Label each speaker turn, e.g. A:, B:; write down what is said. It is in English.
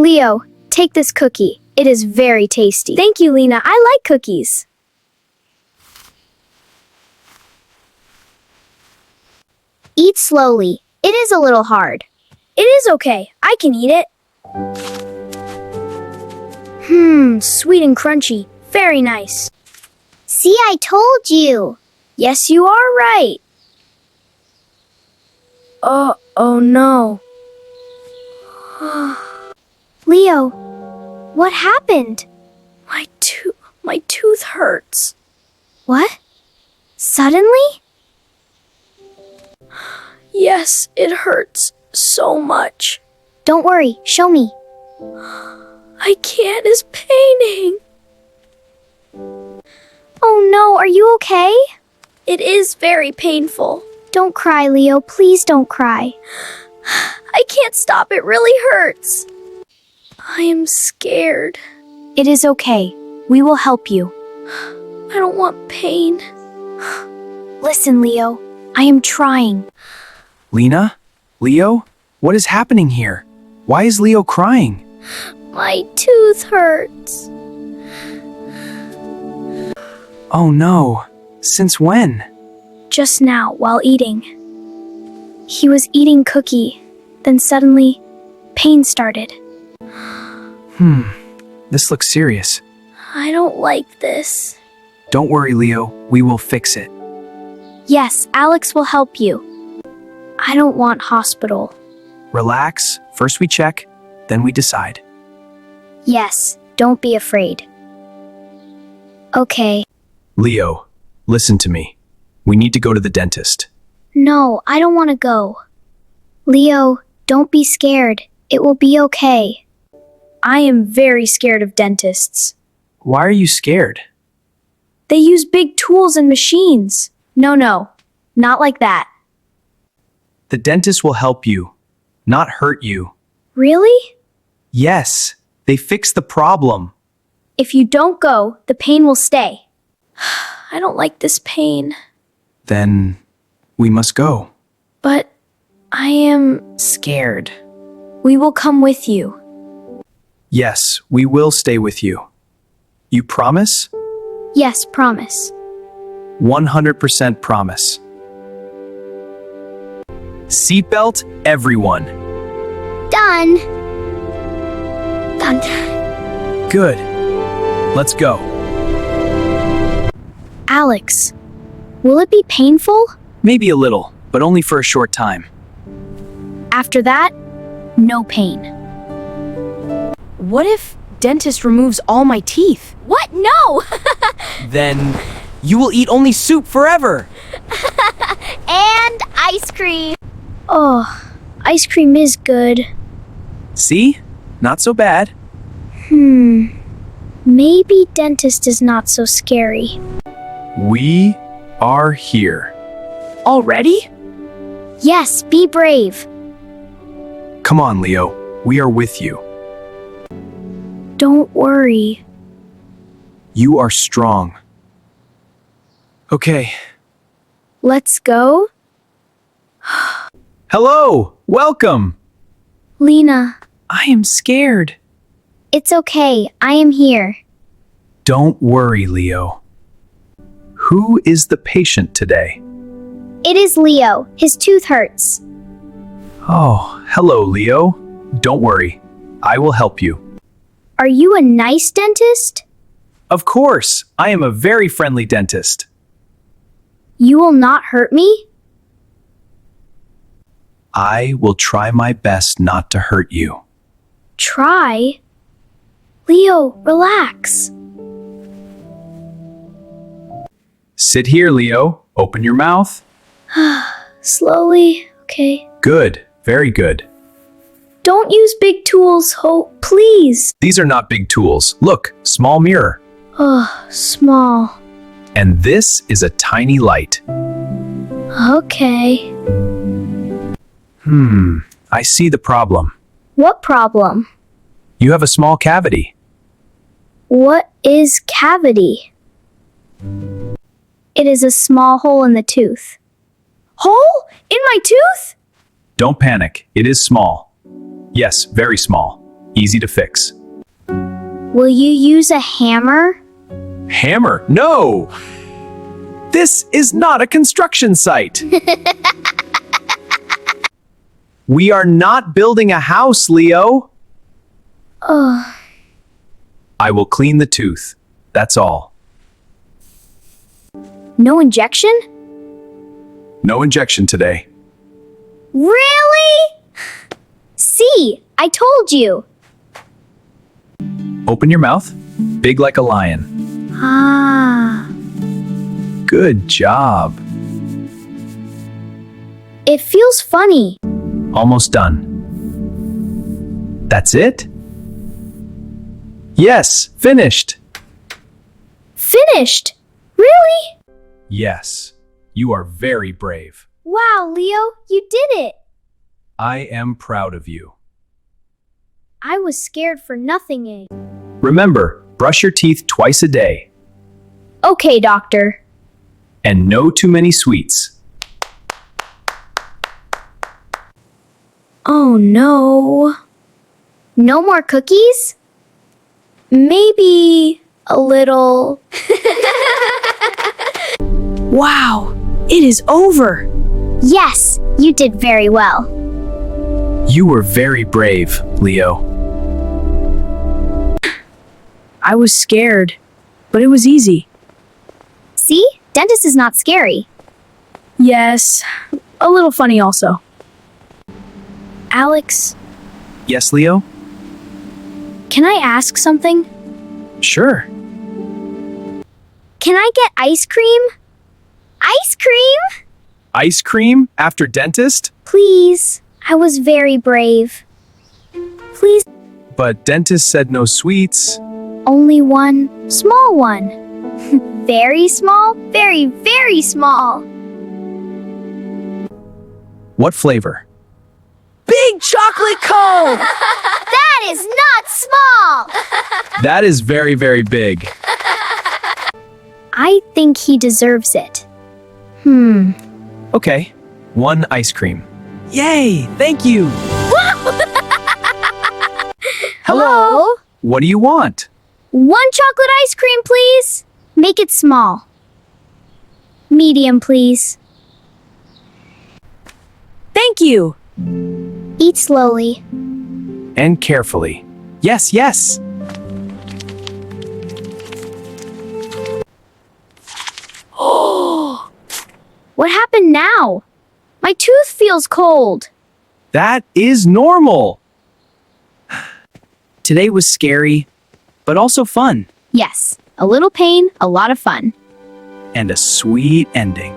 A: Leo, take this cookie. It is very tasty. Thank you, Lina. I like cookies. Eat slowly. It is a little hard. It is okay. I can eat it. Sweet and crunchy. Very nice.
B: See, I told you.
A: Yes, you are right. Oh no. Leo, what happened? My tooth hurts. What? Suddenly? Yes, it hurts so much. Don't worry, show me. I can't, it's paining. Oh no, are you okay? It is very painful. Don't cry, Leo. Please don't cry. I can't stop. It really hurts. I am scared. It is okay. We will help you. I don't want pain. Listen, Leo. I am trying.
C: Lina? Leo? What is happening here? Why is Leo crying?
A: My tooth hurts.
C: Oh no. Since when?
A: Just now, while eating. He was eating cookie. Then suddenly, pain started.
C: This looks serious.
A: I don't like this.
C: Don't worry, Leo. We will fix it.
A: Yes, Alex will help you. I don't want hospital.
C: Relax. First we check, then we decide.
A: Yes, don't be afraid. Okay.
C: Leo, listen to me. We need to go to the dentist.
A: No, I don't want to go. Leo, don't be scared. It will be okay. I am very scared of dentists.
C: Why are you scared?
A: They use big tools and machines. No, not like that.
C: The dentist will help you, not hurt you.
A: Really?
C: Yes, they fix the problem.
A: If you don't go, the pain will stay. I don't like this pain.
C: Then we must go.
A: But I am scared. We will come with you.
C: Yes, we will stay with you. You promise?
A: Yes, promise.
C: 100% promise. Seatbelt, everyone.
B: Done.
C: Good. Let's go.
A: Alex, will it be painful?
C: Maybe a little, but only for a short time.
A: After that, no pain.
D: What if dentist removes all my teeth?
B: What? No!
D: Then you will eat only soup forever.
B: And ice cream.
A: Oh, ice cream is good.
C: See? Not so bad.
A: Maybe dentist is not so scary.
C: We are here.
D: Already?
A: Yes, be brave.
C: Come on, Leo. We are with you.
A: Don't worry.
C: You are strong. Okay.
A: Let's go.
C: Hello! Welcome!
A: Lina,
C: I am scared.
A: it's okay. I am here.
C: Don't worry, Leo. Who is the patient today?
A: It is Leo. His tooth hurts.
C: Oh, hello, Leo. Don't worry. I will help you.
A: Are you a nice dentist?
C: Of course, I am a very friendly dentist.
A: You will not hurt me?
C: I will try my best not to hurt you.
A: Try? Leo, relax.
C: Sit here, Leo. Open your mouth.
A: Slowly. Okay.
C: Good. Very good.
A: Don't use big tools, Hope, please.
C: These are not big tools. Look, small mirror.
A: Oh, small.
C: And this is a tiny light.
A: Okay.
C: I see the problem.
A: What problem?
C: You have a small cavity.
A: What is cavity? It is a small hole in the tooth. Hole? In my tooth?
C: Don't panic. It is small. Yes, very small. Easy to fix.
B: Will you use a hammer?
C: Hammer? No! This is not a construction site. We are not building a house, Leo.
B: Ugh.
C: I will clean the tooth. That's all.
A: No injection?
C: No injection today.
B: Really? See, I told you.
C: Open your mouth. Big like a lion.
A: Ah.
C: Good job.
A: It feels funny.
C: Almost done. That's it? Yes, finished.
A: Finished? Really?
C: Yes, you are very brave.
A: Wow, Leo, you did it.
C: I am proud of you.
A: I was scared for nothing, eh?
C: Remember, brush your teeth twice a day.
A: Okay, doctor.
C: And no too many sweets.
A: Oh no.
B: No more cookies?
A: Maybe a little.
D: Wow, it is over.
B: Yes, you did very well.
C: You were very brave, Leo.
D: I was scared, but it was easy.
B: See? Dentist is not scary.
D: Yes, a little funny also.
A: Alex,
C: Yes, Leo?
A: can I ask something?
C: Sure.
B: Can I get ice cream? Ice cream?
C: Ice cream after dentist?
A: Please. I was very brave. Please,
C: But dentist said no sweets.
A: only one small one.
B: Very small? Very, very small.
C: What flavor?
D: Big chocolate cone!
B: That is not small!
C: That is very, very big.
A: I think he deserves it.
C: Okay, one ice cream.
D: Yay, thank you.
B: Hello?
C: What do you want?
B: One chocolate ice cream, please. Make it small. Medium, please.
D: Thank you.
B: Eat slowly.
C: And carefully. Yes, yes.
A: What happened now? My tooth feels cold.
C: That is normal.
D: Today was scary, but also fun.
A: Yes, a little pain, a lot of fun.
C: And a sweet ending.